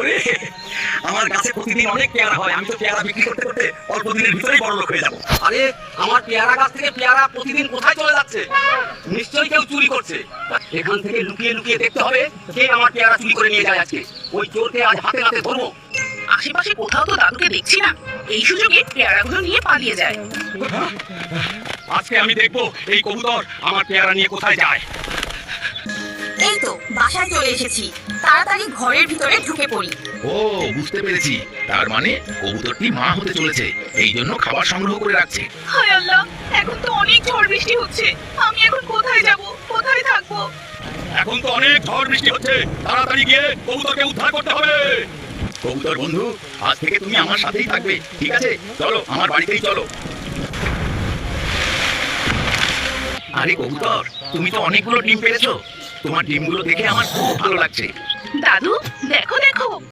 ওরে, আমার গাছে প্রতিদিন অনেক পেয়ারা হয়, আমি তো পেয়ারা বিক্রি করতে করতে অল্প দিনের ভিতরেই বড় লোক হয়ে যাবো। আরে আমার পেয়ারা গাছ থেকে পেয়ারা প্রতিদিন কোথায় চলে যাচ্ছে? নিশ্চয়ই কেউ চুরি করছে। এখান থেকে লুকিয়ে লুকিয়ে দেখতে হবে কে আমার পেয়ারা চুরি করে নিয়ে যায় আজকে। ওই চোরকে আজ হাতে হাতে ধরবো। আশেপাশে কোথাও তো দাদুকে দেখছি না, এই সুযোগে পেয়ারাগুলো নিয়ে পালিয়ে যায়। আজকে আমি দেখবো এই কবুতর আমার পেয়ারা নিয়ে কোথায় যায়। এই তো বাসায় চলে এসেছি, তাড়াতাড়ি ঘরের ভিতরে ঢুকে পড়ি। ও, বুঝতে পেরেছি। তার মানে কবুতরটি মা হতে চলেছে, এই জন্য খাবার সংগ্রহ করে রাখছে। হায় আল্লাহ, এখন তো অনেক ঝড় বৃষ্টি হচ্ছে, আমি এখন কোথায় যাব, কোথায় থাকবো? এখন তো অনেক ঝড় বৃষ্টি হচ্ছে, তাড়াতাড়ি গিয়ে কবুতরকে উদ্ধার করতে হবে। কবুতর বন্ধু, আজ থেকে তুমি আমার সাথেই থাকবে, ঠিক আছে? চলো, আমার বাড়িতেই চলো। আরে কবুতর, তুমি তো অনেকগুলো ডিম পেরেছো। তোমার ডিমগুলো দেখে আমার খুব ভালো লাগছে। দাদু দেখো দেখো,